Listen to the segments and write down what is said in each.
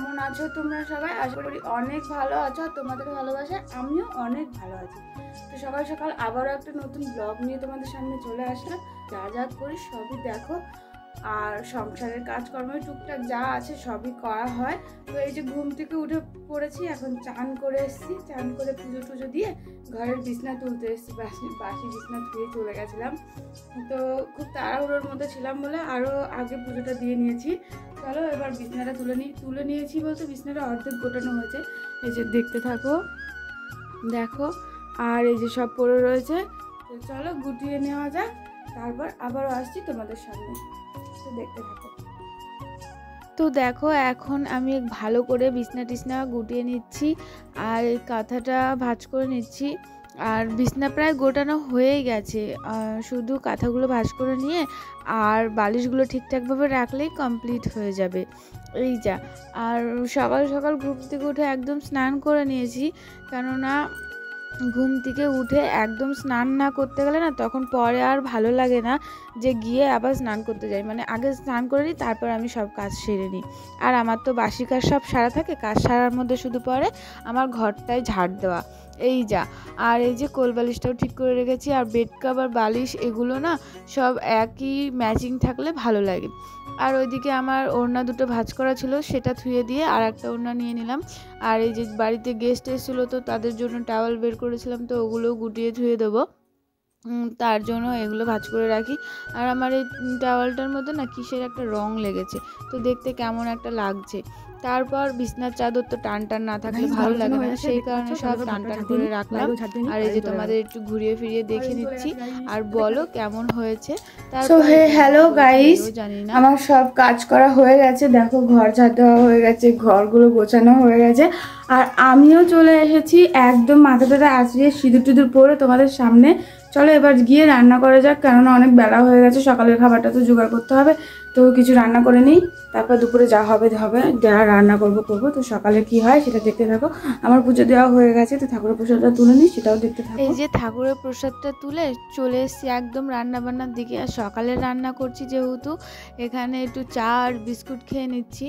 কেমন আছো তোমরা সবাই? আশা করি অনেক ভালো আছো। তোমাদের ভালোবাসায় আমিও অনেক ভালো আছি। তো সকাল সকাল আবারও একটা নতুন ব্লগ নিয়ে তোমাদের সামনে চলে আসলাম। যা যা করি সবই দেখো, আর সংসারের কাজকর্ম টুকটাক যা আছে সবই করা হয়। তো এই যে ঘুম থেকে উঠে পড়েছি, এখন চান করে এসেছি, চান করে পুজো টুজো দিয়ে ঘরের বিছনা তুলতে এসেছি। বাসি বিছনা ধুয়ে চলে গেছিলাম, তো খুব তাড়াহুড়োর মধ্যে ছিলাম বলে আরও আগে পুজোটা দিয়ে নিয়েছি। চলো এবার বিছনাটা তুলে নিয়েছি বলতে বিছনাটা অর্ধেক গোটানো হয়েছে। এই যে দেখতে থাকো, দেখো, আর এই যে সব পড়ে রয়েছে। তো চলো গুটিয়ে নেওয়া যাক, তারপর আবারও আসছি তোমাদের সামনে। তো দেখতে থাকো। তো দেখো এখন আমি ভালো করে বিছনা টিছনা গুটিয়ে নিচ্ছি আর এই কাঁথাটা ভাঁজ করে নিচ্ছি। আর বিছনা প্রায় গোটানো হয়েই গেছে, শুধু কাঁথাগুলো ভাঁজ করে নিয়ে আর বালিশগুলো ঠিকঠাকভাবে রাখলেই কমপ্লিট হয়ে যাবে। এই যা, আর সকাল সকাল ঘুম থেকে উঠে একদম স্নান করে নিয়েছি, কেননা ঘুম থেকে উঠে একদম স্নান না করতে গেলে না তখন পরে আর ভালো লাগে না যে গিয়ে আবার স্নান করতে যাই। মানে আগে স্নান করে নিই, তারপর আমি সব কাজ সেরে নিই। আর আমার তো বাসি কাজ সব সারা থাকে, কাজ সারার মধ্যে শুধু পরে আমার ঘরটায় ঝাড় দেওয়া। এই যা, আর এই যে কোল বালিশটাও ঠিক করে রেখেছি, আর বেড কভার বালিশ এগুলো না সব একই ম্যাচিং থাকলে ভালো লাগে। আর ওইদিকে আমার ওড়না দুটো ভাঁজ করা ছিল, সেটা ধুয়ে দিয়ে আর একটা ওড়না নিয়ে নিলাম। আর এই যে বাড়িতে গেস্ট এসেছিলো, তো তাদের জন্য টাওয়াল বের করেছিলাম, তো ওগুলো গুটিয়ে ধুয়ে দেবো, তার জন্য এগুলো ভাঁজ করে রাখি। আর আমার এই টাওয়ালটার মধ্যে না কিসের একটা রং লেগেছে, তো দেখতে কেমন একটা লাগছে। তারপর বিছনার চাদর তো টান টান না থাকলে ভালো লাগে না, সেই কারণে সব টান টান করে রাখলাম। আর এই যে তোমাদের একটু ঘুরিয়ে ফিরিয়ে দেখে নিচ্ছি, আর বলো কেমন হয়েছে। তারপর হ্যালো গাইস, আমার সব কাজ করা হয়ে গেছে। দেখো ঘর ঝাড় দেওয়া হয়ে গেছে, ঘরগুলো গোছানো হয়ে গেছে, আর আমিও চলে এসেছি একদম মাথা টাথা আঁচড়িয়ে সিঁদুর টিঁদুর পরে তোমাদের সামনে। চলো এবার গিয়ে রান্না করা যাক, কেননা অনেক বেলা হয়ে গেছে, সকালের খাবারটা তো জোগাড় করতে হবে। তো কিছু রান্না করে নিই, তারপর দুপুরে যা হবে যা রান্না করবো। তো সকালে কি হয় সেটা দেখতে থাকো। আমার পুজো দেওয়া হয়ে গেছে, তো ঠাকুরের প্রসাদটা তুলে নিই, সেটাও দেখতে থাকো। এই যে ঠাকুরের প্রসাদটা তুলে চলে এসেছি একদম রান্না বান্নার দিকে। আর সকালে রান্না করছি যেহেতু, এখানে একটু চা আর বিস্কুট খেয়ে নিচ্ছি।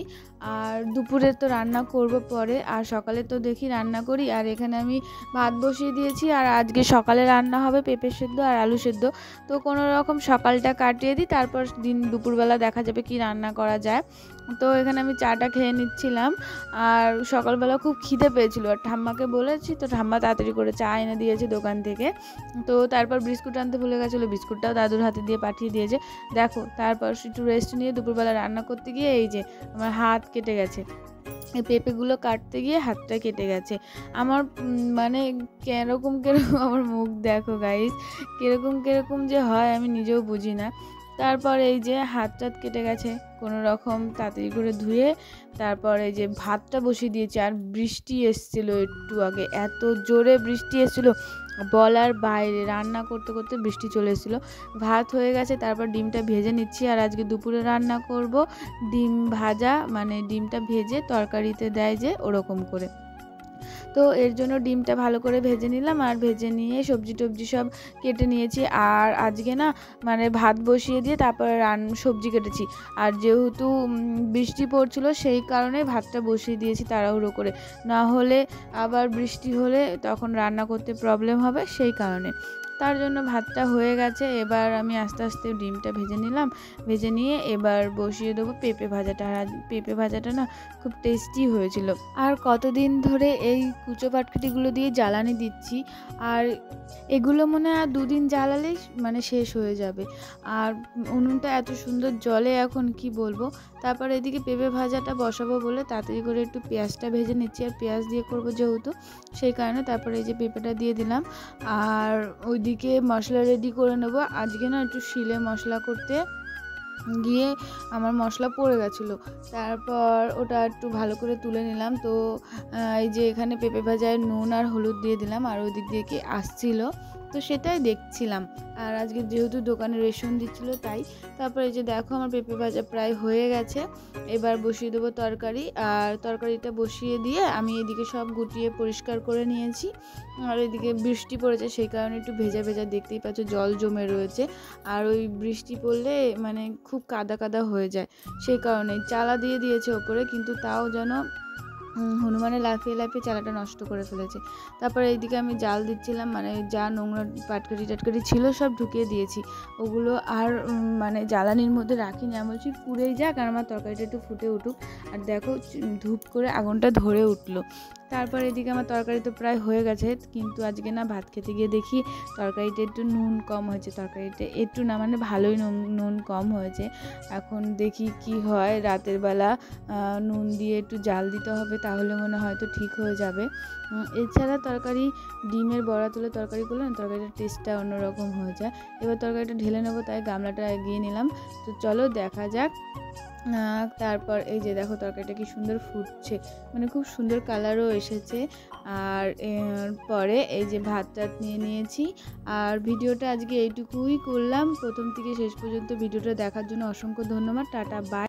আর দুপুরে তো রান্না করব পরে, আর সকালে তো দেখি রান্না করি। আর এখানে আমি ভাত বসিয়ে দিয়েছি, আর আজকে সকালে রান্না হবে পেঁপে সেদ্ধ আর আলু সেদ্ধ। তো কোনো রকম সকালটা কাটিয়ে দিই, তারপর দুপুরবেলা দেখা যাবে কি রান্না করা যায়। তো এখানে আমি চাটা খেয়ে নিচ্ছিলাম, আর সকালবেলা খুব খিদে পেয়েছিল, আর ঠাম্মাকে বলেছি, তো ঠাম্মা তাড়াতাড়ি করে চা এনে দিয়েছে দোকান থেকে। তো তারপর বিস্কুট আনতে ভুলে গেছিলো, বিস্কুটটাও দাদুর হাতে দিয়ে পাঠিয়ে দিয়েছে। দেখো তারপর একটু রেস্ট নিয়ে দুপুরবেলা রান্না করতে গিয়ে এই যে আমার হাত কেটে গেছে, এই পেঁপেগুলো কাটতে গিয়ে হাতটা কেটে গেছে আমার। মানে কিরকম আমার মুখ দেখো গাইস, কিরকম যে হয় আমি নিজেও বুঝি না। তারপর এই যে হাত টাত কেটে গেছে, কোনো রকম তাড়াতাড়ি করে ধুয়ে তারপর এই যে ভাতটা বসিয়ে দিয়েছি। আর বৃষ্টি এসছিল একটু আগে, এত জোরে বৃষ্টি এসছিল বলার বাইরে, রান্না করতে করতে বৃষ্টি চলে এসেছিলো। ভাত হয়ে গেছে, তারপর ডিমটা ভেজে নিচ্ছি। আর আজকে দুপুরে রান্না করব ডিম ভাজা, মানে ডিমটা ভেজে তরকারিতে দেয় যে ওরকম করে। তো এর জন্য ডিমটা ভালো করে ভেজে নিলাম, আর ভেজে নিয়ে সবজি টবজি সব কেটে নিয়েছি। আর আজকে না মানে ভাত বসিয়ে দিয়ে তারপরে সবজি কেটেছি। আর যেহেতু বৃষ্টি পড়ছিল সেই কারণে ভাতটা বসিয়ে দিয়েছি তাড়াহুড়ো করে, না হলে আবার বৃষ্টি হলে তখন রান্না করতে প্রবলেম হবে, সেই কারণে। তার জন্য ভাতটা হয়ে গেছে। এবার আমি আস্তে আস্তে ডিমটা ভেজে নিলাম, ভেজে নিয়ে এবার বসিয়ে দেবো পেঁপে ভাজাটা। আর পেঁপে ভাজাটা না খুব টেস্টি হয়েছিল। আর কতদিন ধরে এই কুচো পাটকাঠিগুলো দিয়ে জ্বালানি দিচ্ছি, আর এগুলো মনে হয় 2 দিন জ্বালালেই মানে শেষ হয়ে যাবে। আর উনুনটা এত সুন্দর জ্বলে এখন কি বলবো। তারপর এদিকে পেঁপে ভাজাটা বসাবো বলে তাড়াতাড়ি করে একটু পেঁয়াজটা ভেজে নিচ্ছি, আর পেঁয়াজ দিয়ে করবো যেহেতু, সেই কারণে তারপরে এই যে পেঁপেটা দিয়ে দিলাম। আর ওইদিকে মশলা রেডি করে নেবো। আজকে না একটু শিলে মশলা করতে গিয়ে আমার মশলা পড়ে গেছিলো, তারপর ওটা একটু ভালো করে তুলে নিলাম। তো এই যে এখানে পেঁপে ভাজায় নুন আর হলুদ দিয়ে দিলাম, আর ওই দিক দিয়ে কি আসছিলো তো সেটাই দেখছিলাম। আর আজকে যেহেতু দোকানে রেশন দিচ্ছিল তাই। তারপরে এই যে দেখো আমার পেঁপে ভাজা প্রায় হয়ে গেছে। এবার বসিয়ে দেবো তরকারি, আর তরকারিটা বসিয়ে দিয়ে আমি এদিকে সব গুটিয়ে পরিষ্কার করে নিয়েছি। আর এদিকে বৃষ্টি পড়েছে, সেই কারণে একটু ভেজা ভেজা, দেখতেই পাচ্ছ জল জমে রয়েছে। আর ওই বৃষ্টি পড়লে মানে খুব কাদা কাদা হয়ে যায়, সেই কারণে চালা দিয়ে দিয়েছে ওপরে, কিন্তু তাও যেন হনুমানে লাফিয়ে লাফিয়ে চালাটা নষ্ট করে ফেলেছে। তারপরে এইদিকে আমি জাল দিচ্ছিলাম, মানে যা নোংরা পাটকাঠি টাটকাঠি ছিল সব ঢুকিয়ে দিয়েছি, ওগুলো আর মানে জ্বালানির মধ্যে রাখিনি। আমি বলছি পুড়েই যাক, আর আমার তরকারিটা একটু ফুটে উঠুক। আর দেখো ধূপ করে আগুনটা ধরে উঠলো। তারপর এদিকে আমার তরকারি তো প্রায় হয়ে গেছে, কিন্তু আজকে না ভাত খেতে গিয়ে দেখি তরকারিটা একটু নুন কম হয়েছে। তরকারিটা একটু না মানে ভালোই নুন কম হয়েছে। এখন দেখি কি হয়, রাতের বেলা নুন দিয়ে একটু জাল দিতে হবে, তাহলে মনে হয়তো ঠিক হয়ে যাবে। এছাড়া তরকারি ডিমের বড়া তুলে তরকারি করলে না তরকারিটার টেস্টটা অন্যরকম হয়ে যায়। এবার তরকারিটা ঢেলে নেবো, তাই গামলাটা এগিয়ে নিলাম। তো চলো দেখা যাক। তারপর এই যে দেখো তরকারিটা কি সুন্দর ফুটছে, মানে খুব সুন্দর কালারও এসেছে। আর পরে এই যে ভাত টাত নিয়ে নিয়েছি। আর ভিডিওটা আজকে এইটুকুই করলাম, প্রথম থেকে শেষ পর্যন্ত ভিডিওটা দেখার জন্য অসংখ্য ধন্যবাদ। Tata, by.